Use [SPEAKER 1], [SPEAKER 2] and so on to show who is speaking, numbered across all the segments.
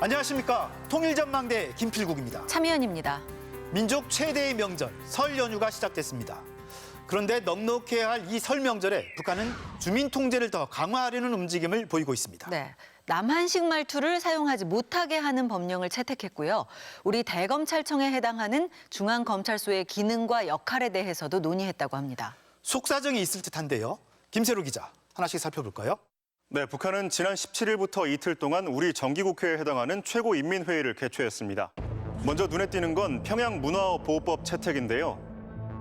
[SPEAKER 1] 안녕하십니까. 통일전망대 김필국입니다.
[SPEAKER 2] 참여연입니다.
[SPEAKER 1] 민족 최대의 명절 설 연휴가 시작됐습니다. 그런데 넉넉해야 할 이 설 명절에 북한은 주민 통제를 더 강화하려는 움직임을 보이고 있습니다.
[SPEAKER 2] 네, 남한식 말투를 사용하지 못하게 하는 법령을 채택했고요. 우리 대검찰청에 해당하는 중앙검찰소의 기능과 역할에 대해서도 논의했다고 합니다.
[SPEAKER 1] 속사정이 있을 듯한데요. 김세로 기자, 하나씩 살펴볼까요?
[SPEAKER 3] 네, 북한은 지난 17일부터 이틀 동안 우리 정기국회에 해당하는 최고인민회의를 개최했습니다. 먼저 눈에 띄는 건 평양 문화보호법 채택인데요.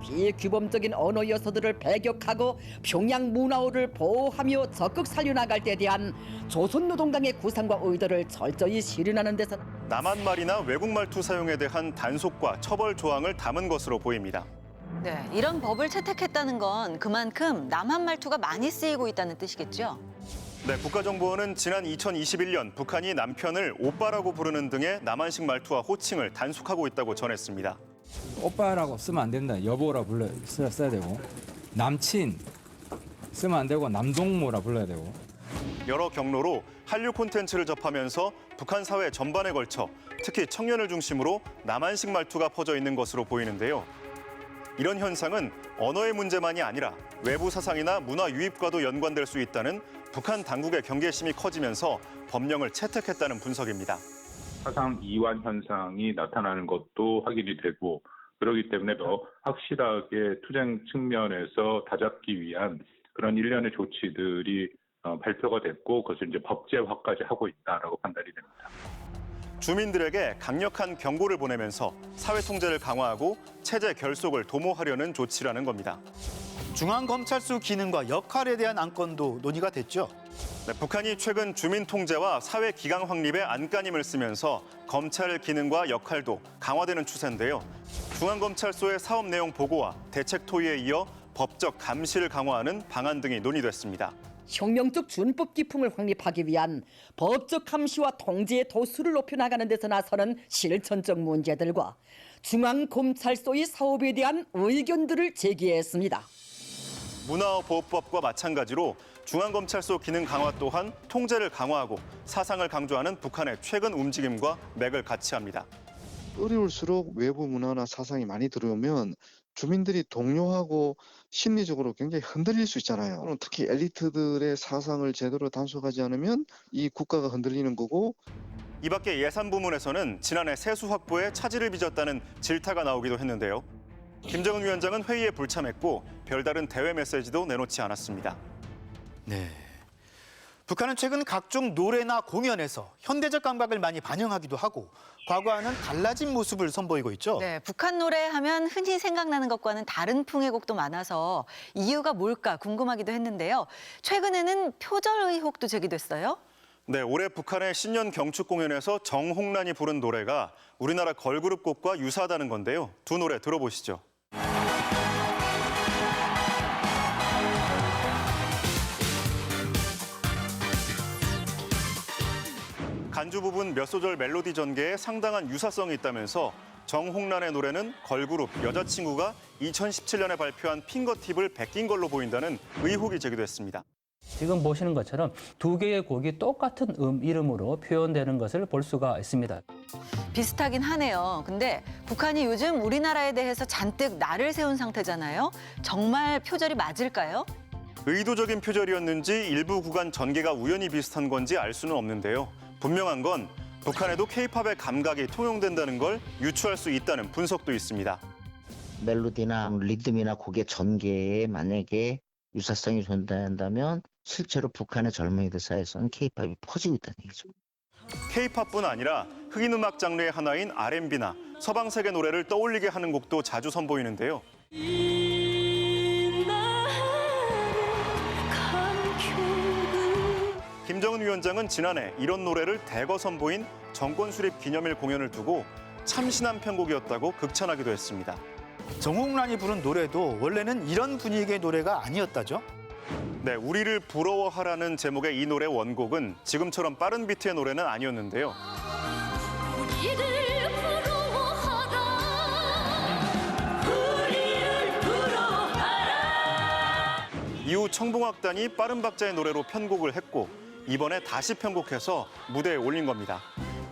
[SPEAKER 4] 비규범적인 언어 요소들을 배격하고 평양 문화어를 보호하며 적극 살려나갈 때 대한 조선노동당의 구상과 의도를 철저히 실현하는 데서
[SPEAKER 3] 남한말이나 외국말투 사용에 대한 단속과 처벌 조항을 담은 것으로 보입니다.
[SPEAKER 2] 네, 이런 법을 채택했다는 건 그만큼 남한 말투가 많이 쓰이고 있다는 뜻이겠죠?
[SPEAKER 3] 네, 국가정보원은 지난 2021년 북한이 남편을 오빠라고 부르는 등의 남한식 말투와 호칭을 단속하고 있다고 전했습니다.
[SPEAKER 5] 오빠라고 쓰면 안 된다. 여보라 써야 되고, 남친 쓰면 안 되고, 남동무라 불러야 되고.
[SPEAKER 3] 여러 경로로 한류 콘텐츠를 접하면서 북한 사회 전반에 걸쳐 특히 청년을 중심으로 남한식 말투가 퍼져 있는 것으로 보이는데요. 이런 현상은 언어의 문제만이 아니라 외부 사상이나 문화 유입과도 연관될 수 있다는 북한 당국의 경계심이 커지면서 법령을 채택했다는 분석입니다.
[SPEAKER 6] 사상 이완 현상이 나타나는 것도 확인이 되고 그렇기 때문에 더 확실하게 투쟁 측면에서 다잡기 위한 그런 일련의 조치들이 발표가 됐고 그것을 이제 법제화까지 하고 있다라고 판단이 됩니다.
[SPEAKER 3] 주민들에게 강력한 경고를 보내면서 사회 통제를 강화하고 체제 결속을 도모하려는 조치라는 겁니다.
[SPEAKER 1] 중앙검찰소 기능과 역할에 대한 안건도 논의가 됐죠.
[SPEAKER 3] 네, 북한이 최근 주민 통제와 사회 기강 확립에 안간힘을 쓰면서 검찰 기능과 역할도 강화되는 추세인데요. 중앙검찰소의 사업 내용 보고와 대책 토의에 이어 법적 감시를 강화하는 방안 등이 논의됐습니다.
[SPEAKER 4] 혁명적 준법 기풍을 확립하기 위한 법적 감시와 통제의 도수를 높여나가는 데서 나서는 실천적 문제들과 중앙검찰소의 사업에 대한 의견들을 제기했습니다.
[SPEAKER 3] 문화보호법과 마찬가지로 중앙검찰소 기능 강화 또한 통제를 강화하고 사상을 강조하는 북한의 최근 움직임과 맥을 같이 합니다.
[SPEAKER 7] 어려울수록 외부 문화나 사상이 많이 들어오면 주민들이 동요하고 심리적으로 굉장히 흔들릴 수 있잖아요. 특히 엘리트들의 사상을 제대로 단속하지 않으면 이 국가가 흔들리는 거고.
[SPEAKER 3] 이 밖에 예산 부문에서는 지난해 세수 확보에 차질을 빚었다는 질타가 나오기도 했는데요. 김정은 위원장은 회의에 불참했고 별다른 대외 메시지도 내놓지 않았습니다.
[SPEAKER 1] 네. 북한은 최근 각종 노래나 공연에서 현대적 감각을 많이 반영하기도 하고 과거와는 달라진 모습을 선보이고 있죠.
[SPEAKER 2] 네, 북한 노래 하면 흔히 생각나는 것과는 다른 풍의 곡도 많아서 이유가 뭘까 궁금하기도 했는데요. 최근에는 표절 의혹도 제기됐어요.
[SPEAKER 3] 네, 올해 북한의 신년 경축 공연에서 정홍란이 부른 노래가 우리나라 걸그룹 곡과 유사하다는 건데요. 두 노래 들어보시죠. 간주 부분 몇 소절 멜로디 전개에 상당한 유사성이 있다면서 정홍란의 노래는 걸그룹 여자친구가 2017년에 발표한 핑거팁을 베낀 걸로 보인다는 의혹이 제기됐습니다.
[SPEAKER 8] 지금 보시는 것처럼 두 개의 곡이 똑같은 이름으로 표현되는 것을 볼 수가 있습니다.
[SPEAKER 2] 비슷하긴 하네요. 근데 북한이 요즘 우리나라에 대해서 잔뜩 날을 세운 상태잖아요. 정말 표절이 맞을까요?
[SPEAKER 3] 의도적인 표절이었는지 일부 구간 전개가 우연히 비슷한 건지 알 수는 없는데요. 분명한 건 북한에도 K-팝의 감각이 통용된다는 걸 유추할 수 있다는 분석도 있습니다.
[SPEAKER 9] 멜로디나 리듬이나 곡의 전개에 만약에 유사성이 존재한다면 실제로 북한의 젊은이들 사이에서는 K-팝이 퍼지고 있다는 얘기죠.
[SPEAKER 3] K-팝뿐 아니라 흑인 음악 장르의 하나인 R&B나 서방 세계 노래를 떠올리게 하는 곡도 자주 선보이는데요. 김정은 위원장은 지난해 이런 노래를 대거 선보인 정권 수립 기념일 공연을 두고 참신한 편곡이었다고 극찬하기도 했습니다.
[SPEAKER 1] 정홍란이 부른 노래도 원래는 이런 분위기의 노래가 아니었다죠?
[SPEAKER 3] 네, 우리를 부러워하라는 제목의 이 노래 원곡은 지금처럼 빠른 비트의 노래는 아니었는데요.
[SPEAKER 10] 우리를 부러워하라 우리를 부러워하라.
[SPEAKER 3] 이후 청봉악단이 빠른 박자의 노래로 편곡을 했고 이번에 다시 편곡해서 무대에 올린 겁니다.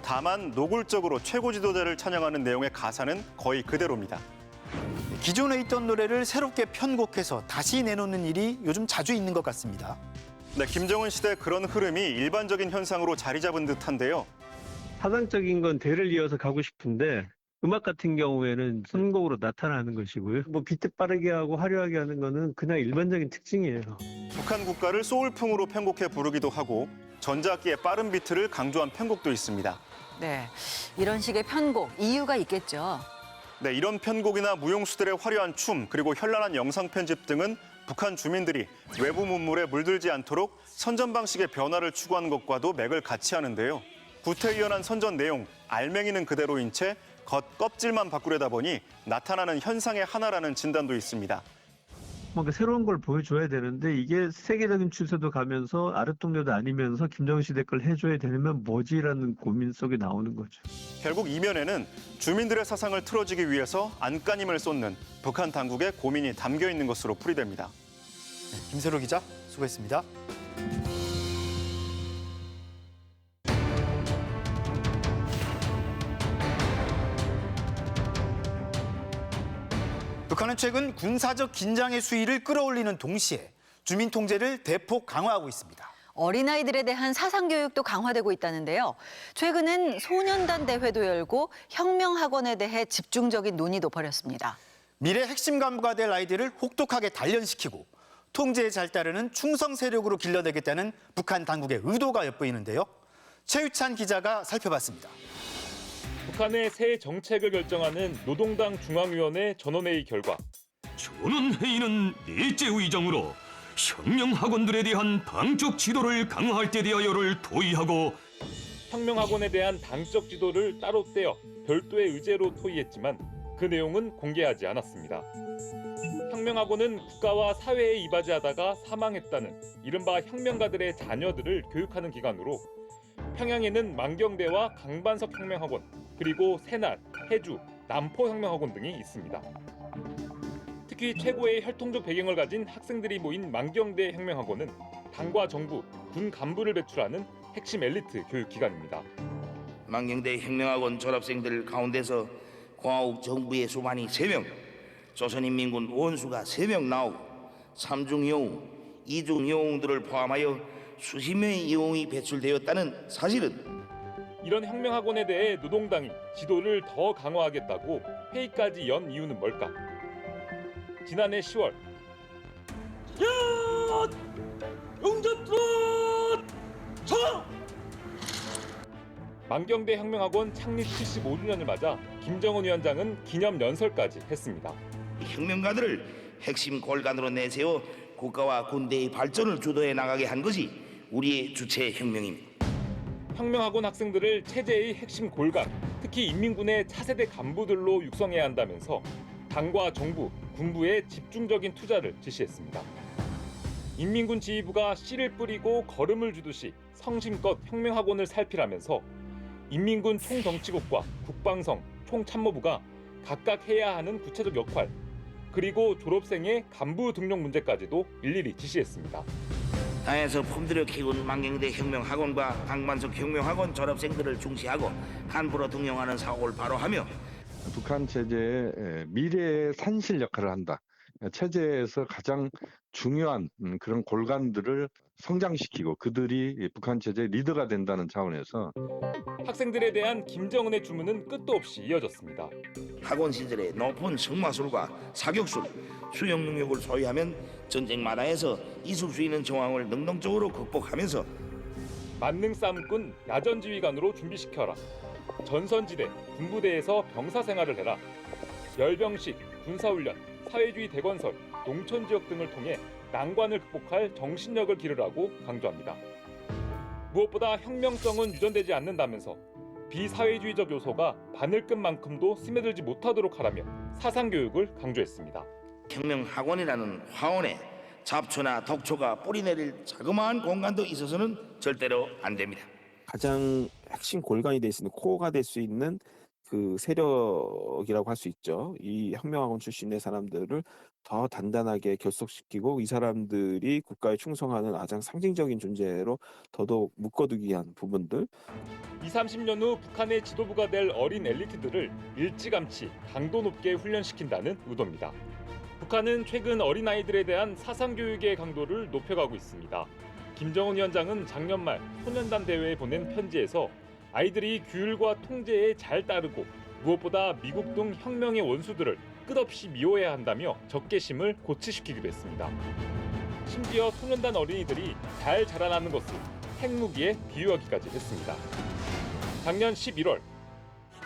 [SPEAKER 3] 다만 노골적으로 최고 지도자를 찬양하는 내용의 가사는 거의 그대로입니다.
[SPEAKER 1] 기존에 있던 노래를 새롭게 편곡해서 다시 내놓는 일이 요즘 자주 있는 것 같습니다.
[SPEAKER 3] 네, 김정은 시대 그런 흐름이 일반적인 현상으로 자리 잡은 듯한데요.
[SPEAKER 11] 사상적인 건 대를 이어서 가고 싶은데 음악 같은 경우에는 선곡으로 나타나는 것이고요. 뭐 비트 빠르게 하고 화려하게 하는 거는 그냥 일반적인 특징이에요.
[SPEAKER 3] 북한 국가를 소울풍으로 편곡해 부르기도 하고 전자악기의 빠른 비트를 강조한 편곡도 있습니다.
[SPEAKER 2] 네, 이런 식의 편곡 이유가 있겠죠.
[SPEAKER 3] 네, 이런 편곡이나 무용수들의 화려한 춤 그리고 현란한 영상 편집 등은 북한 주민들이 외부 문물에 물들지 않도록 선전 방식의 변화를 추구하는 것과도 맥을 같이 하는데요. 구태의연한 선전 내용, 알맹이는 그대로인 채 겉껍질만 바꾸려다 보니 나타나는 현상의 하나라는 진단도 있습니다.
[SPEAKER 11] 뭔가 새로운 걸 보여줘야 되는데 이게 세계적인 추세도 가면서 아랫동료도 아니면서 김정은 시대 걸 해줘야 되면 뭐지라는 고민 속에 나오는 거죠.
[SPEAKER 3] 결국 이면에는 주민들의 사상을 틀어지기 위해서 안간힘을 쏟는 북한 당국의 고민이 담겨 있는 것으로 풀이됩니다.
[SPEAKER 1] 김세로 기자 수고했습니다. 북한은 최근 군사적 긴장의 수위를 끌어올리는 동시에 주민 통제를 대폭 강화하고 있습니다.
[SPEAKER 2] 어린아이들에 대한 사상교육도 강화되고 있다는데요. 최근엔 소년단 대회도 열고 혁명학원에 대해 집중적인 논의도 벌였습니다.
[SPEAKER 1] 미래 핵심 간부가 될 아이들을 혹독하게 단련시키고 통제에 잘 따르는 충성 세력으로 길러내겠다는 북한 당국의 의도가 엿보이는데요. 최유찬 기자가 살펴봤습니다.
[SPEAKER 12] 북한의 새 정책을 결정하는 노동당 중앙위원회 전원회의 결과
[SPEAKER 13] 전원회의는 넷째 의정으로 혁명학원들에 대한 당적 지도를 강화할 데 대하여를 토의하고
[SPEAKER 12] 혁명학원에 대한 당적 지도를 따로 떼어 별도의 의제로 토의했지만 그 내용은 공개하지 않았습니다. 혁명학원은 국가와 사회에 이바지하다가 사망했다는 이른바 혁명가들의 자녀들을 교육하는 기관으로 평양에는 만경대와 강반석 혁명학원, 그리고 새날, 해주, 남포 혁명학원 등이 있습니다. 특히 최고의 혈통적 배경을 가진 학생들이 모인 만경대 혁명학원은 당과 정부, 군 간부를 배출하는 핵심 엘리트 교육기관입니다.
[SPEAKER 14] 만경대 혁명학원 졸업생들 가운데서 공화국 정부의 수반이 3명, 조선인민군 원수가 3명 나오고 3중 영웅, 2중 영웅들을 포함하여 수십 명의 영웅이 배출되었다는 사실은
[SPEAKER 12] 이런 혁명학원에 대해 노동당이 지도를 더 강화하겠다고 회의까지 연 이유는 뭘까? 지난해 10월 만경대 혁명학원 창립 75주년을 맞아 김정은 위원장은 기념 연설까지 했습니다.
[SPEAKER 14] 혁명가들을 핵심 골간으로 내세워 국가와 군대의 발전을 주도해 나가게 한 것이 우리의 주체 혁명입니다.
[SPEAKER 12] 혁명학원 학생들을 체제의 핵심 골간, 특히 인민군의 차세대 간부들로 육성해야 한다면서 당과 정부, 군부에 집중적인 투자를 지시했습니다. 인민군 지휘부가 씨를 뿌리고 거름을 주듯이 성심껏 혁명학원을 살피라면서 인민군 총정치국과 국방성, 총참모부가 각각 해야 하는 구체적 역할, 그리고 졸업생의 간부 등록 문제까지도 일일이 지시했습니다.
[SPEAKER 14] 당에서 품들여 키운 만경대 혁명학원과 강반석 혁명학원 졸업생들을 중시하고 간부로 등용하는 사고를 바로 하며
[SPEAKER 15] 북한 체제의 미래의 산실 역할을 한다. 체제에서 가장 중요한 그런 골간들을 성장시키고 그들이 북한 체제의 리더가 된다는 차원에서
[SPEAKER 12] 학생들에 대한 김정은의 주문은 끝도 없이 이어졌습니다.
[SPEAKER 14] 학원 시절에 높은 성마술과 사격술, 수영 능력을 소유하면 전쟁 마당에서 있을 수 있는 정황을 능동적으로 극복하면서
[SPEAKER 12] 만능 싸움꾼 야전지휘관으로 준비시켜라. 전선지대, 군부대에서 병사 생활을 해라. 열병식, 군사훈련, 사회주의 대건설, 농촌지역 등을 통해 난관을 극복할 정신력을 기르라고 강조합니다. 무엇보다 혁명성은 유전되지 않는다면서 비사회주의적 요소가 바늘끝만큼도 스며들지 못하도록 하라며 사상교육을 강조했습니다.
[SPEAKER 14] 혁명학원이라는 화원에 잡초나 독초가 뿌리내릴 자그마한 공간도 있어서는 절대로 안 됩니다.
[SPEAKER 16] 가장 핵심 골간이 될 수 있는 코어가 될 수 있는 그 세력이라고 할 수 있죠. 이 혁명학원 출신의 사람들을 더 단단하게 결속시키고 이 사람들이 국가에 충성하는 가장 상징적인 존재로 더더욱 묶어두기 위한 부분들.
[SPEAKER 12] 20, 30년 후 북한의 지도부가 될 어린 엘리트들을 일찌감치 강도 높게 훈련시킨다는 의도입니다. 북한은 최근 어린아이들에 대한 사상교육의 강도를 높여가고 있습니다. 김정은 위원장은 작년 말 소년단 대회에 보낸 편지에서 아이들이 규율과 통제에 잘 따르고 무엇보다 미국 등 혁명의 원수들을 끝없이 미워해야 한다며 적개심을 고취시키기도 했습니다. 심지어 소년단 어린이들이 잘 자라나는 것을 핵무기에 비유하기까지 했습니다. 작년 11월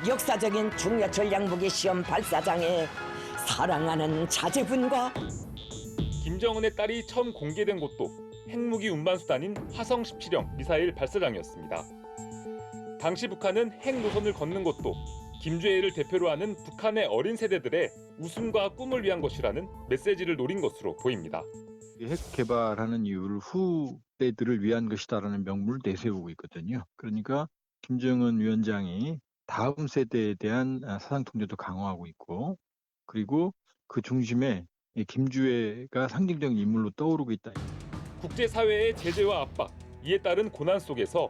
[SPEAKER 4] 역사적인 중요 전략무기 시험 발사장에 사랑하는 자제분과
[SPEAKER 12] 김정은의 딸이 처음 공개된 곳도 핵무기 운반수단인 화성 17형 미사일 발사장이었습니다. 당시 북한은 핵 노선을 걷는 것도 김주애를 대표로 하는 북한의 어린 세대들의 웃음과 꿈을 위한 것이라는 메시지를 노린 것으로 보입니다.
[SPEAKER 15] 핵 개발하는 이유를 후대들을 위한 것이다라는 명분을 내세우고 있거든요. 그러니까 김정은 위원장이 다음 세대에 대한 사상 통제도 강화하고 있고, 그리고 그 중심에 김주애가 상징적인 인물로 떠오르고 있다.
[SPEAKER 12] 국제사회의 제재와 압박, 이에 따른 고난 속에서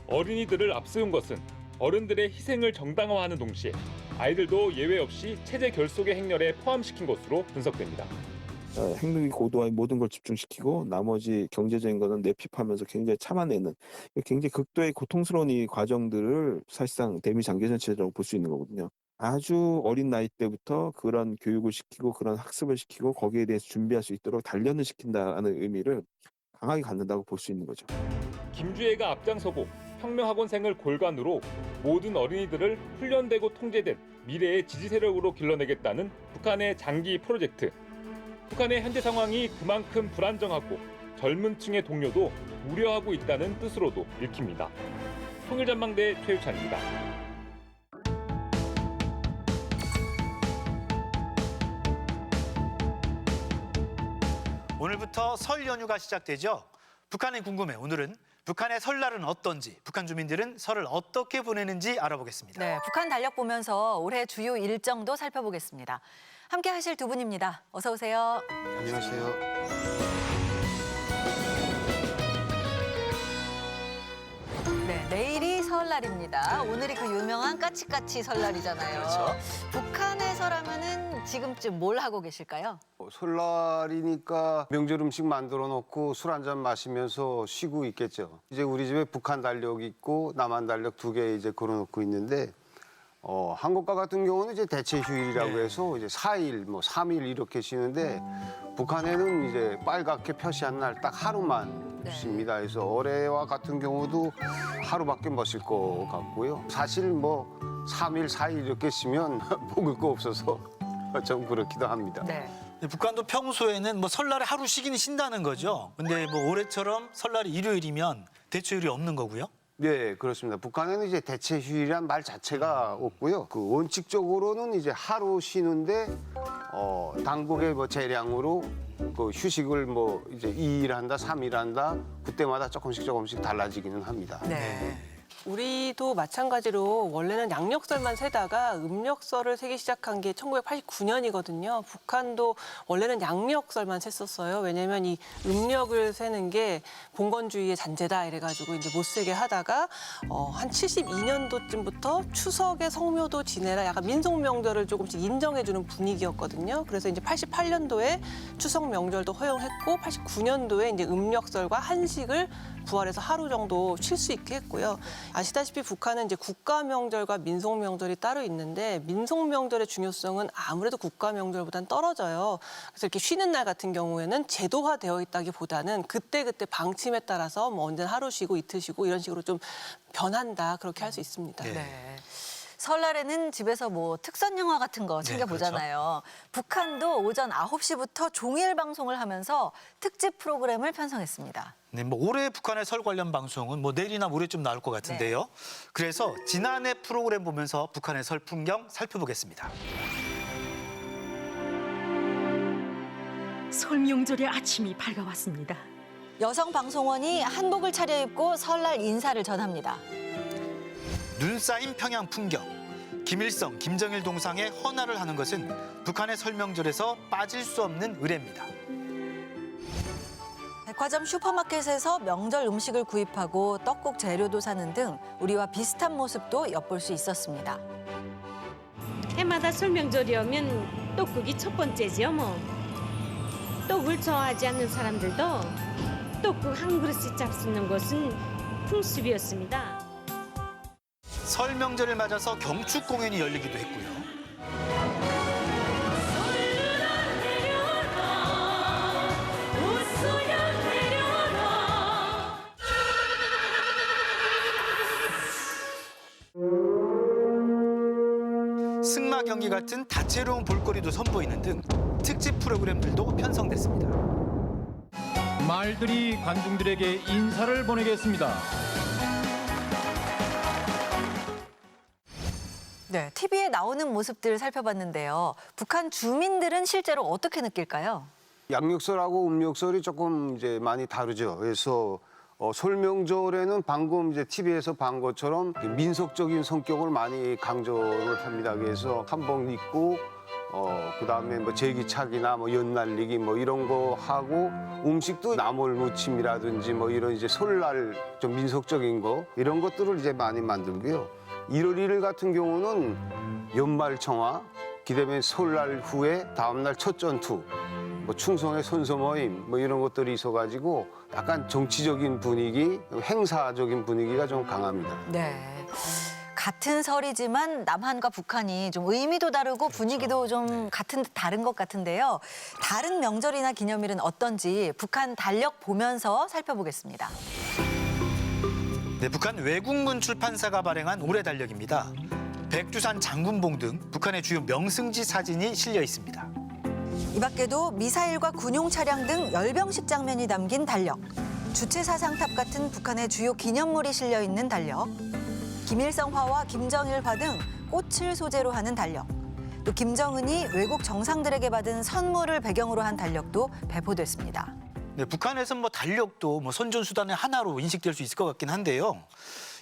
[SPEAKER 12] 어린이들을 앞세운 것은 어른들의 희생을 정당화하는 동시에 아이들도 예외 없이 체제 결속의 행렬에 포함시킨 것으로 분석됩니다.
[SPEAKER 16] 핵무기 고도화에 모든 걸 집중시키고 나머지 경제적인 거는 내핍하면서 굉장히 참아내는 굉장히 극도의 고통스러운 이 과정들을 사실상 대미 장기전 체제라고 볼 수 있는 거거든요. 아주 어린 나이 때부터 그런 교육을 시키고 그런 학습을 시키고 거기에 대해서 준비할 수 있도록 단련을 시킨다는 의미를 강하게 갖는다고 볼 수 있는 거죠.
[SPEAKER 12] 김주애가 앞장서고 혁명학원생을 골간으로 모든 어린이들을 훈련되고 통제된 미래의 지지 세력으로 길러내겠다는 북한의 장기 프로젝트. 북한의 현재 상황이 그만큼 불안정하고 젊은 층의 동료도 우려하고 있다는 뜻으로도 읽힙니다. 통일전망대 최유찬입니다.
[SPEAKER 1] 오늘부터 설 연휴가 시작되죠. 북한이 궁금해. 오늘은 북한의 설날은 어떤지, 북한 주민들은 설을 어떻게 보내는지 알아보겠습니다.
[SPEAKER 2] 네, 북한 달력 보면서 올해 주요 일정도 살펴보겠습니다. 함께 하실 두 분입니다. 어서 오세요.
[SPEAKER 17] 안녕하세요.
[SPEAKER 2] 네, 내일이 설날입니다. 오늘이 그 유명한 까치까치 설날이잖아요.
[SPEAKER 17] 그렇죠.
[SPEAKER 2] 북한의 설하면은 지금쯤 뭘 하고 계실까요?
[SPEAKER 17] 설날이니까 명절 음식 만들어 놓고 술 한잔 마시면서 쉬고 있겠죠. 이제 우리 집에 북한 달력 있고 남한 달력 두 개 이제 걸어놓고 있는데 한국과 같은 경우는 이제 대체 휴일이라고 해서 이제 4일, 뭐 3일 이렇게 쉬는데 북한에는 이제 빨갛게 표시한 날 딱 하루만 쉽니다. 그래서 올해와 같은 경우도 하루밖에 못 쉴 것 같고요. 사실 뭐 3일, 4일 이렇게 쉬면 먹을 거 없어서 좀 그렇기도 합니다.
[SPEAKER 2] 네.
[SPEAKER 1] 북한도 평소에는 뭐 설날에 하루 쉬긴 쉰다는 거죠. 근데 뭐 올해처럼 설날이 일요일이면 대체휴일이 없는 거고요.
[SPEAKER 17] 네, 그렇습니다. 북한에는 이제 대체 휴일이란 말 자체가 없고요. 그 원칙적으로는 이제 하루 쉬는데 당국의 뭐 재량으로 그 휴식을 뭐 이제 2일 한다, 3일 한다, 그때마다 조금씩 달라지기는 합니다.
[SPEAKER 2] 네.
[SPEAKER 18] 우리도 마찬가지로 원래는 양력설만 세다가 음력설을 세기 시작한 게 1989년이거든요. 북한도 원래는 양력설만 셌었어요. 왜냐면 이 음력을 세는 게 봉건주의의 잔재다 이래가지고 이제 못 세게 하다가 한 72년도쯤부터 추석에 성묘도 지내라 약간 민속 명절을 조금씩 인정해주는 분위기였거든요. 그래서 이제 88년도에 추석 명절도 허용했고 89년도에 이제 음력설과 한식을 부활해서 하루 정도 쉴 수 있게 했고요. 아시다시피 북한은 이제 국가 명절과 민속 명절이 따로 있는데 민속 명절의 중요성은 아무래도 국가 명절보다는 떨어져요. 그래서 이렇게 쉬는 날 같은 경우에는 제도화되어 있다기보다는 그때그때 방침에 따라서 뭐 언제나 하루 쉬고 이틀 쉬고 이런 식으로 좀 변한다 그렇게 할 수 있습니다.
[SPEAKER 2] 네. 설날에는 집에서 뭐 특선 영화 같은 거 챙겨보잖아요. 그렇죠. 북한도 오전 9시부터 종일 방송을 하면서 특집 프로그램을 편성했습니다.
[SPEAKER 1] 네, 뭐 올해 북한의 설 관련 방송은 뭐 내일이나 모레쯤 나올 것 같은데요. 네. 그래서 지난해 프로그램 보면서 북한의 설 풍경 살펴보겠습니다.
[SPEAKER 19] 설 명절의 아침이 밝아왔습니다.
[SPEAKER 2] 여성 방송원이 한복을 차려입고 설날 인사를 전합니다.
[SPEAKER 1] 눈 쌓인 평양 풍경. 김일성, 김정일 동상에 헌화를 하는 것은 북한의 설명절에서 빠질 수 없는 의례입니다.
[SPEAKER 2] 백화점 슈퍼마켓에서 명절 음식을 구입하고 떡국 재료도 사는 등 우리와 비슷한 모습도 엿볼 수 있었습니다.
[SPEAKER 19] 해마다 설명절이 오면 떡국이 첫 번째지요 뭐. 떡을 좋아하지 않는 사람들도 떡국 한 그릇씩 잡수는 것은 풍습이었습니다.
[SPEAKER 1] 설 명절을 맞아서 경축 공연이 열리기도 했고요. 승마 경기 같은 다채로운 볼거리도 선보이는 등 특집 프로그램들도 편성됐습니다.
[SPEAKER 20] 말들이 관중들에게 인사를 보내겠습니다.
[SPEAKER 2] 네, TV에 나오는 모습들을 살펴봤는데요. 북한 주민들은 실제로 어떻게 느낄까요?
[SPEAKER 17] 양력설하고 음력설이 조금 이제 많이 다르죠. 그래서 설명절에는 방금 이제 TV에서 본 것처럼 민속적인 성격을 많이 강조를 합니다. 그래서 한복 입고 그다음에 뭐 제기차기나 뭐 연날리기 뭐 이런 거 하고 음식도 나물무침이라든지 뭐 이런 이제 설날 좀 민속적인 거 이런 것들을 이제 많이 만들고요. 1월 1일 같은 경우는 연말청화, 그다음에 설날 후에 다음날 첫 전투, 뭐 충성의 선서 모임 뭐 이런 것들이 있어가지고 약간 정치적인 분위기, 행사적인 분위기가 좀 강합니다.
[SPEAKER 2] 네. 같은 설이지만 남한과 북한이 좀 의미도 다르고 분위기도 좀 같은 듯 다른 것 같은데요. 다른 명절이나 기념일은 어떤지 북한 달력 보면서 살펴보겠습니다.
[SPEAKER 1] 네, 북한 외국문 출판사가 발행한 올해 달력입니다. 백두산 장군봉 등 북한의 주요 명승지 사진이 실려 있습니다.
[SPEAKER 2] 이 밖에도 미사일과 군용 차량 등 열병식 장면이 담긴 달력, 주체사상탑 같은 북한의 주요 기념물이 실려 있는 달력, 김일성화와 김정일화 등 꽃을 소재로 하는 달력, 또 김정은이 외국 정상들에게 받은 선물을 배경으로 한 달력도 배포됐습니다.
[SPEAKER 1] 네, 북한에서는 뭐 달력도 뭐 선전수단의 하나로 인식될 수 있을 것 같긴 한데요.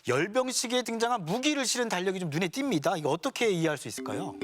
[SPEAKER 1] 열병식에 등장한 무기를 실은 달력이 좀 눈에 띕니다. 이거 어떻게 이해할 수 있을까요?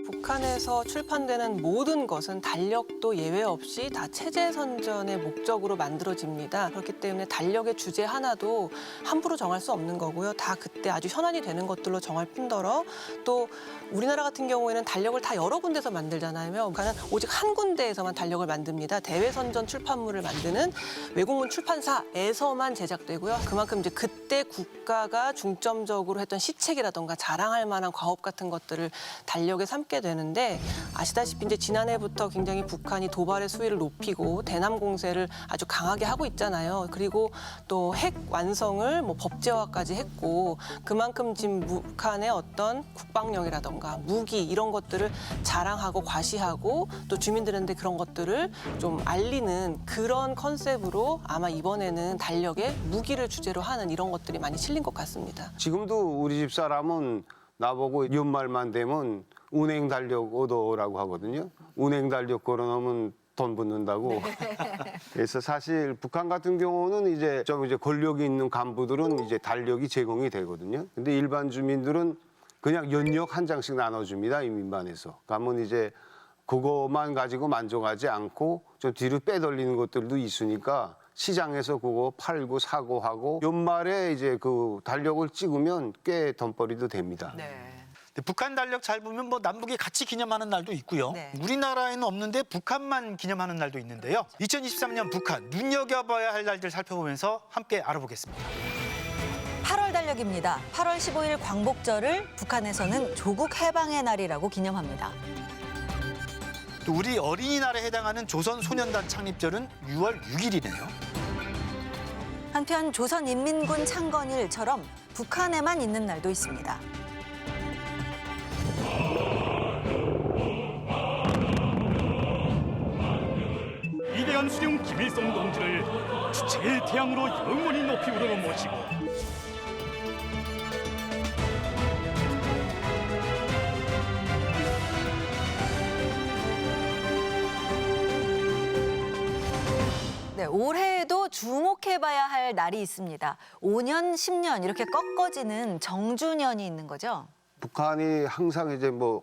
[SPEAKER 18] 북한에서 출판되는 모든 것은 달력도 예외 없이 다 체제 선전의 목적으로 만들어집니다. 그렇기 때문에 달력의 주제 하나도 함부로 정할 수 없는 거고요. 다 그때 아주 현안이 되는 것들로 정할 뿐더러 또 우리나라 같은 경우에는 달력을 다 여러 군데서 만들잖아요. 북한은 오직 한 군데에서만 달력을 만듭니다. 대외 선전 출판물을 만드는 외국문 출판사에서만 제작되고요. 그만큼 이제 그때 국가가 중점적으로 했던 시책이라던가 자랑할 만한 과업 같은 것들을 달력에 삼게 되는데 아시다시피 이제 지난해부터 굉장히 북한이 도발의 수위를 높이고 대남 공세를 아주 강하게 하고 있잖아요. 그리고 또 핵 완성을 뭐 법제화까지 했고 그만큼 지금 북한의 어떤 국방력이라던가 무기 이런 것들을 자랑하고 과시하고 또 주민들한테 그런 것들을 좀 알리는 그런 컨셉으로 아마 이번에는 달력에 무기를 주제로 하는 이런 것들이 많이 실린 것 같습니다.
[SPEAKER 17] 지금도 우리 집 사람은 나보고 연말만 되면 운행 달력 얻어라고 하거든요. 운행 달력 걸어놓으면 돈 붙는다고. 그래서 사실 북한 같은 경우는 이제 권력이 있는 간부들은 이제 달력이 제공이 되거든요. 근데 일반 주민들은 그냥 연력 한 장씩 나눠줍니다. 이 민반에서. 가면 이제 그거만 가지고 만족하지 않고 좀 뒤로 빼돌리는 것들도 있으니까 시장에서 그거 팔고 사고 하고 연말에 이제 그 달력을 찍으면 꽤 돈벌이도 됩니다.
[SPEAKER 2] 네.
[SPEAKER 1] 북한 달력 잘 보면 뭐 남북이 같이 기념하는 날도 있고요.
[SPEAKER 2] 네.
[SPEAKER 1] 우리나라에는 없는데 북한만 기념하는 날도 있는데요. 2023년 북한 눈여겨봐야 할 날들 살펴보면서 함께 알아보겠습니다.
[SPEAKER 2] 8월 달력입니다. 8월 15일 광복절을 북한에서는 조국 해방의 날이라고 기념합니다.
[SPEAKER 1] 또 우리 어린이날에 해당하는 조선소년단 창립절은 6월 6일이네요.
[SPEAKER 2] 한편 조선인민군 창건일처럼 북한에만 있는 날도 있습니다.
[SPEAKER 21] 위대한 수령 김일성 동지를 주체의 태양으로 영원히 높이 우러러 모시고
[SPEAKER 2] 네, 올해에도 주목해봐야 할 날이 있습니다. 5년, 10년 이렇게 꺾어지는 정주년이 있는 거죠.
[SPEAKER 17] 북한이 항상 이제 뭐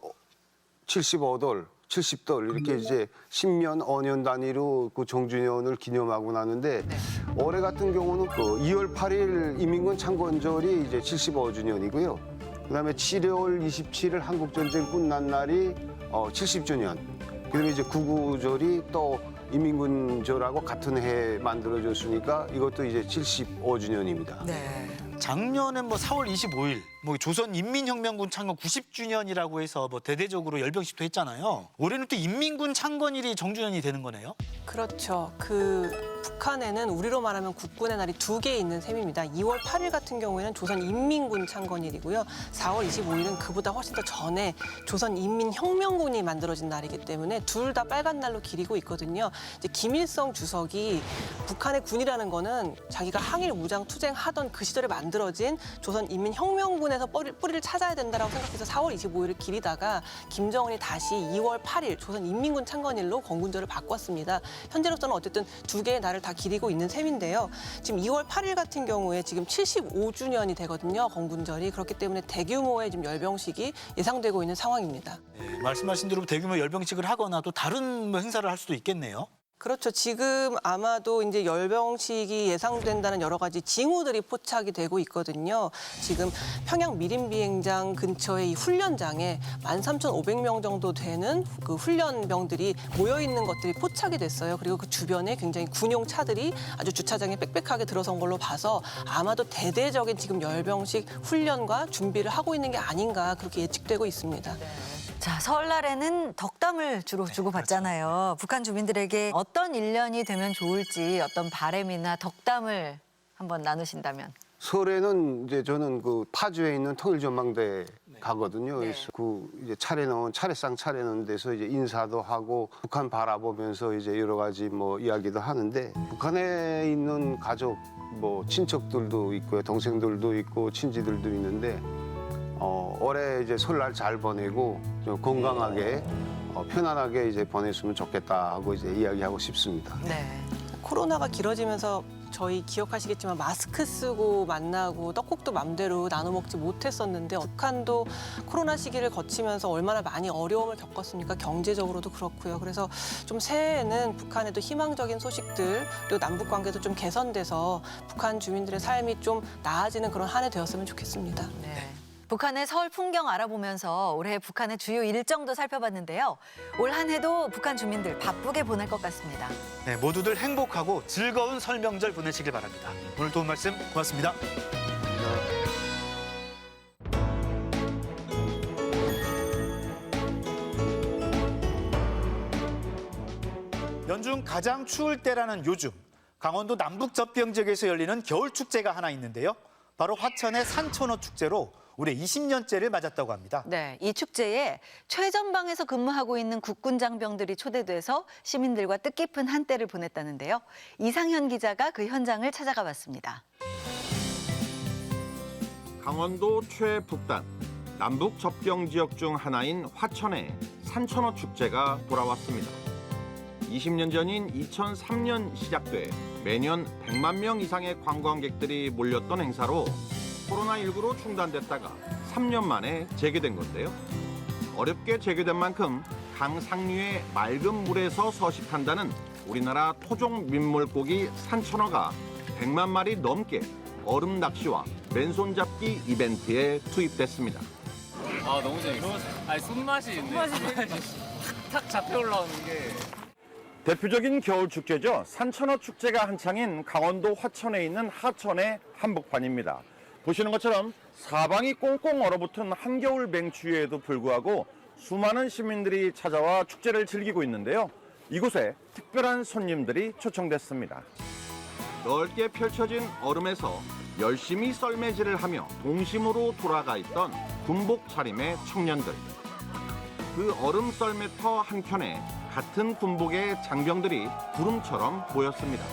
[SPEAKER 17] 75돌, 70돌 이렇게 이제 10년, 5년 단위로 그 종주년을 기념하고 나는데 올해 같은 경우는 그 2월 8일 인민군 창건절이 이제 75주년이고요. 그다음에 7월 27일 한국전쟁 끝난 날이 70주년. 그다음에 이제 구구절이 또 인민군절하고 같은 해에 만들어졌으니까 이것도 이제 75주년입니다.
[SPEAKER 2] 네.
[SPEAKER 1] 작년에 뭐 4월 25일 뭐 조선인민혁명군 창건 90주년이라고 해서 뭐 대대적으로 열병식도 했잖아요. 올해는 또 인민군 창건일이 정주년이 되는 거네요.
[SPEAKER 18] 그렇죠. 북한에는 우리로 말하면 국군의 날이 2개 있는 셈입니다. 2월 8일 같은 경우에는 조선인민군 창건일이고요. 4월 25일은 그보다 훨씬 더 전에 조선인민혁명군이 만들어진 날이기 때문에 둘 다 빨간 날로 기리고 있거든요. 이제 김일성 주석이 북한의 군이라는 거는 자기가 항일 무장 투쟁하던 그 시절에 만들어진 조선인민혁명군에서 뿌리를 찾아야 된다고 생각해서 4월 25일을 기리다가 김정은이 다시 2월 8일 조선인민군 창건일로 건군절을 바꿨습니다. 현재로서는 어쨌든 2개의 날을 다 기리고 있는 셈인데요. 지금 2월 8일 같은 경우에 지금 75주년이 되거든요. 건군절이. 그렇기 때문에 대규모의 지금 열병식이 예상되고 있는 상황입니다.
[SPEAKER 1] 네, 말씀하신 대로 대규모 열병식을 하거나 또 다른 뭐 행사를 할 수도 있겠네요.
[SPEAKER 18] 그렇죠. 지금 아마도 이제 열병식이 예상된다는 여러 가지 징후들이 포착이 되고 있거든요. 지금 평양 미림 비행장 근처의 이 훈련장에 13,500명 정도 되는 그 훈련병들이 모여 있는 것들이 포착이 됐어요. 그리고 그 주변에 굉장히 군용 차들이 아주 주차장에 빽빽하게 들어선 걸로 봐서 아마도 대대적인 지금 열병식 훈련과 준비를 하고 있는 게 아닌가 그렇게 예측되고 있습니다.
[SPEAKER 2] 자, 설날에는 덕담을 주로 주고받잖아요. 북한 주민들에게 어떤 1년이 되면 좋을지 어떤 바람이나 덕담을 한번 나누신다면.
[SPEAKER 17] 설에는 이제 저는 그 파주에 있는 통일전망대 가거든요. 그래서 그 이제 차례상 차려놓은 데서 이제 인사도 하고 북한 바라보면서 이제 여러 가지 뭐 이야기도 하는데 북한에 있는 가족 뭐 친척들도 있고요, 동생들도 있고 친지들도 있는데 올해 이제 설날 잘 보내고 좀 건강하게 편안하게 이제 보냈으면 좋겠다 하고 이제 이야기하고 싶습니다.
[SPEAKER 2] 네.
[SPEAKER 18] 코로나가 길어지면서 저희 기억하시겠지만 마스크 쓰고 만나고 떡국도 맘대로 나눠 먹지 못했었는데 북한도 코로나 시기를 거치면서 얼마나 많이 어려움을 겪었습니까? 경제적으로도 그렇고요. 그래서 좀 새해에는 북한에도 희망적인 소식들 그리고 남북 관계도 좀 개선돼서 북한 주민들의 삶이 좀 나아지는 그런 한 해 되었으면 좋겠습니다.
[SPEAKER 2] 네. 북한의 설 풍경 알아보면서 올해 북한의 주요 일정도 살펴봤는데요. 올 한 해도 북한 주민들 바쁘게 보낼 것 같습니다.
[SPEAKER 1] 네, 모두들 행복하고 즐거운 설 명절 보내시길 바랍니다. 오늘 도움 말씀 고맙습니다. 연중 가장 추울 때라는 요즘, 강원도 남북 접경 지역에서 열리는 겨울 축제가 하나 있는데요. 바로 화천의 산천어 축제로 올해 20년째를 맞았다고 합니다.
[SPEAKER 2] 네, 이 축제에 최전방에서 근무하고 있는 국군 장병들이 초대돼서 시민들과 뜻깊은 한때를 보냈다는데요. 이상현 기자가 그 현장을 찾아가 봤습니다.
[SPEAKER 5] 강원도 최북단, 남북 접경 지역 중 하나인 화천의 산천어 축제가 돌아왔습니다. 20년 전인 2003년 시작돼 매년 100만 명 이상의 관광객들이 몰렸던 행사로 코로나19로 중단됐다가 3년 만에 재개된 건데요. 어렵게 재개된 만큼 강 상류의 맑은 물에서 서식한다는 우리나라 토종 민물고기 산천어가 100만 마리 넘게 얼음 낚시와 맨손 잡기 이벤트에 투입됐습니다.
[SPEAKER 22] 아, 너무 재밌어. 아니, 손맛이 있네. 탁 잡혀 올라오는 게.
[SPEAKER 5] 대표적인 겨울 축제죠. 산천어 축제가 한창인 강원도 화천에 있는 하천의 한복판입니다. 보시는 것처럼 사방이 꽁꽁 얼어붙은 한겨울 맹추위에도 불구하고 수많은 시민들이 찾아와 축제를 즐기고 있는데요. 이곳에 특별한 손님들이 초청됐습니다. 넓게 펼쳐진 얼음에서 열심히 썰매질을 하며 동심으로 돌아가 있던 군복 차림의 청년들. 그 얼음 썰매터 한켠에 같은 군복의 장병들이 구름처럼 모였습니다.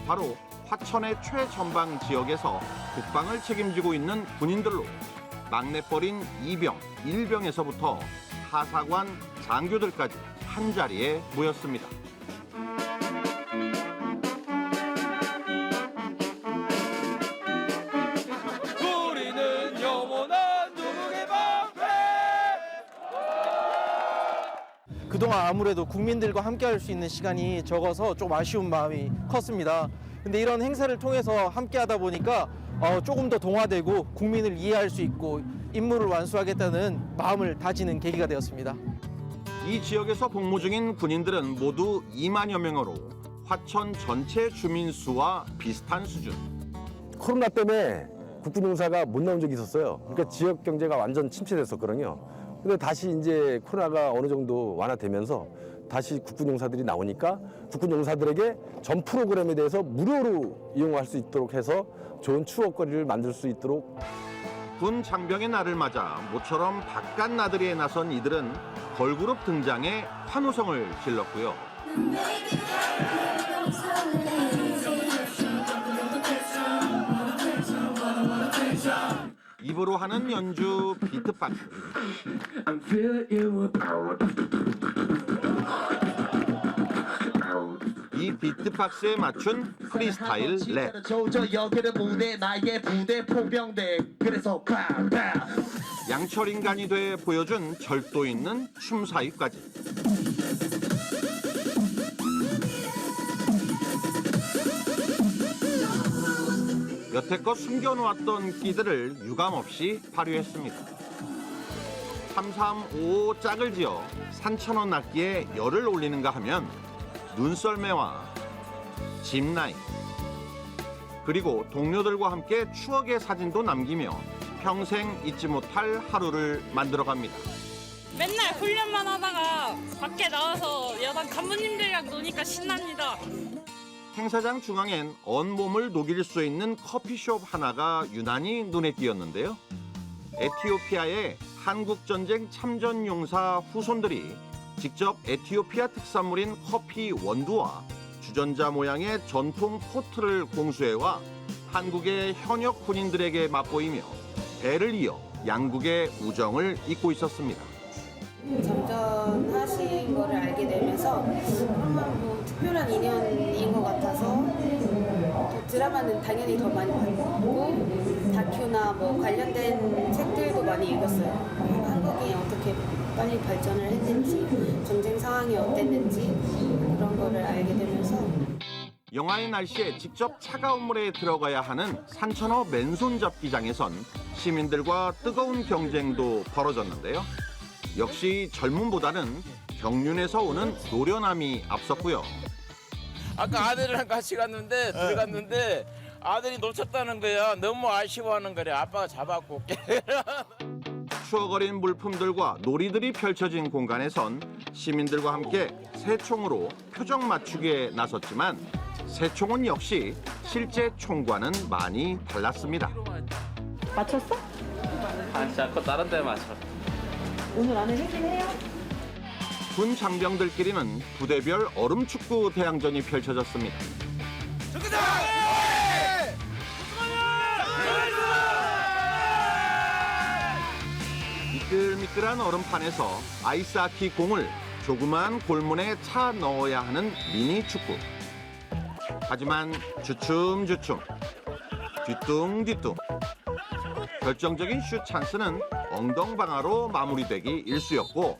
[SPEAKER 5] 바로 화천의 최전방 지역에서 국방을 책임지고 있는 군인들로 막내뻘인 2병, 1병에서부터 하사관, 장교들까지 한자리에 모였습니다.
[SPEAKER 22] 우리는 영원한 누구의
[SPEAKER 6] 그동안 아무래도 국민들과 함께 할 수 있는 시간이 적어서 좀 아쉬운 마음이 컸습니다. 근데 이런 행사를 통해서 함께 하다 보니까 조금 더 동화되고 국민을 이해할 수 있고 임무를 완수하겠다는 마음을 다지는 계기가 되었습니다.
[SPEAKER 5] 이 지역에서 복무 중인 군인들은 모두 2만여 명으로 화천 전체 주민 수와 비슷한 수준.
[SPEAKER 7] 코로나 때문에 국군용사가 못 나온 적이 있었어요. 그러니까 지역 경제가 완전 침체됐었거든요. 근데 다시 이제 코로나가 어느 정도 완화되면서 다시 국군용사들이 나오니까 국군용사들에게 전 프로그램에 대해서 무료로 이용할 수 있도록 해서 좋은 추억거리를 만들 수 있도록.
[SPEAKER 5] 군 장병의 날을 맞아 모처럼 바깥 나들이에 나선 이들은 걸그룹 등장에 환호성을 질렀고요. 입으로 하는 연주 비트박스. 이 비트박스에 맞춘 프리스타일 랩. 양철 인간이 돼 보여준 절도 있는 춤 사위까지. 여태껏 숨겨놓았던 끼들을 유감없이 발휘했습니다. 3355 짝을 지어 산천어 낚기에 열을 올리는가 하면 눈썰매와 짚라인, 그리고 동료들과 함께 추억의 사진도 남기며 평생 잊지 못할 하루를 만들어갑니다.
[SPEAKER 23] 맨날 훈련만 하다가 밖에 나와서 여단 간부님들이랑 노니까 신납니다.
[SPEAKER 5] 행사장 중앙엔 온몸을 녹일 수 있는 커피숍 하나가 유난히 눈에 띄었는데요. 에티오피아의 한국전쟁 참전용사 후손들이 직접 에티오피아 특산물인 커피 원두와 주전자 모양의 전통 포트를 공수해와 한국의 현역 군인들에게 맛보이며 배를 이어 양국의 우정을 잇고 있었습니다.
[SPEAKER 24] 점전하신 거를 알게 되면서 그러면 뭐 특별한 인연인 것 같아서 또 드라마는 당연히 더 많이 봤고 다큐나 뭐 관련된 책들도 많이 읽었어요. 한국이 어떻게 빨리 발전을 했는지 전쟁 상황이 어땠는지 그런 거를 알게 되면서
[SPEAKER 5] 영하의 날씨에 직접 차가운 물에 들어가야 하는 산천어 맨손잡기장에선 시민들과 뜨거운 경쟁도 벌어졌는데요. 역시 젊음보다는 경륜에서 오는 노련함이 앞섰고요.
[SPEAKER 25] 아까 아들이랑 같이 들어갔는데 아들이 놓쳤다는 거야. 너무 아쉬워하는 거래. 아빠가 잡아갖고 올게.
[SPEAKER 5] 추억 어린 물품들과 놀이들이 펼쳐진 공간에선 시민들과 함께 새총으로 표정 맞추기에 나섰지만 새총은 역시 실제 총과는 많이 달랐습니다.
[SPEAKER 4] 맞췄어?
[SPEAKER 22] 아니 자꾸 다른 데 맞춰.
[SPEAKER 4] 오늘 안에 하긴 해요?
[SPEAKER 5] 군 장병들끼리는 부대별 얼음축구 대항전이 펼쳐졌습니다. 미끌미끌한 얼음판에서 아이스하키 공을 조그만 골문에 차 넣어야 하는 미니 축구. 하지만 주춤주춤, 뒤뚱뒤뚱. 결정적인 슛 찬스는 엉덩방아로 마무리되기 일쑤였고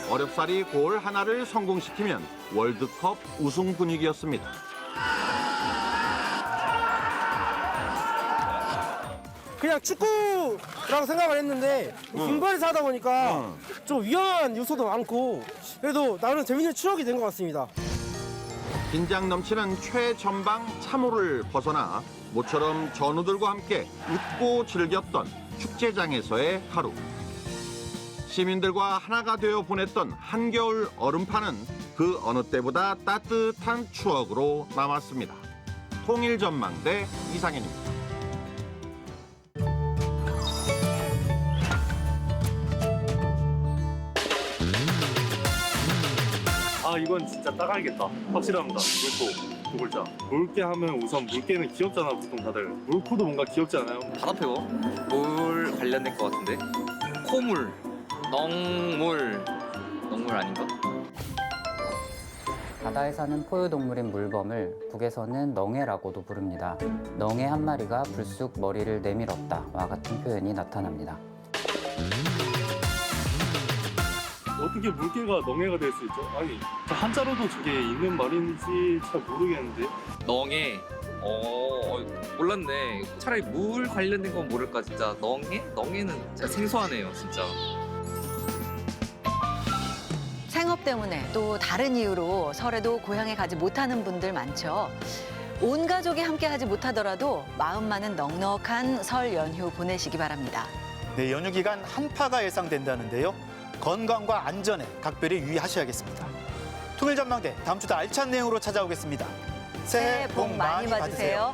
[SPEAKER 5] 어렵사리 골 하나를 성공시키면 월드컵 우승 분위기였습니다.
[SPEAKER 6] 그냥 축구라고 생각을 했는데 군발에서 하다 보니까 좀 위험한 요소도 많고 그래도 나름 재밌는 추억이 된 것 같습니다.
[SPEAKER 5] 긴장 넘치는 최전방 참호를 벗어나 모처럼 전우들과 함께 웃고 즐겼던 축제장에서의 하루. 시민들과 하나가 되어 보냈던 한겨울 얼음판은 그 어느 때보다 따뜻한 추억으로 남았습니다. 통일전망대 이상현입니다.
[SPEAKER 26] 아 이건 진짜 따가야겠다. 확실합니다. 물고 두 글자. 물개 하면 우선 물개는 귀엽잖아 보통 다들. 물코도 뭔가 귀엽지 않아요?
[SPEAKER 22] 바다 표고 물 관련된 것 같은데. 코물, 넝물 아닌가?
[SPEAKER 27] 바다에 사는 포유동물인 물범을 북에서는 넝해라고도 부릅니다. 넝해 한 마리가 불쑥 머리를 내밀었다와 같은 표현이 나타납니다.
[SPEAKER 26] 어떻게 물개가 넝해가 될 수 있죠? 아니 한자로도 저게 있는 말인지 잘 모르겠는데.
[SPEAKER 22] 넝에 몰랐네. 차라리 물 관련된 건 모를까 진짜. 넝에? 넝에는 진짜 생소하네요 진짜.
[SPEAKER 2] 생업 때문에 또 다른 이유로 설에도 고향에 가지 못하는 분들 많죠. 온 가족이 함께 하지 못하더라도 마음만은 넉넉한 설 연휴 보내시기 바랍니다.
[SPEAKER 1] 네, 연휴 기간 한파가 예상된다는데요. 건강과 안전에 각별히 유의하셔야겠습니다. 통일전망대 다음 주도 알찬 내용으로 찾아오겠습니다. 새해 복 많이 받으세요.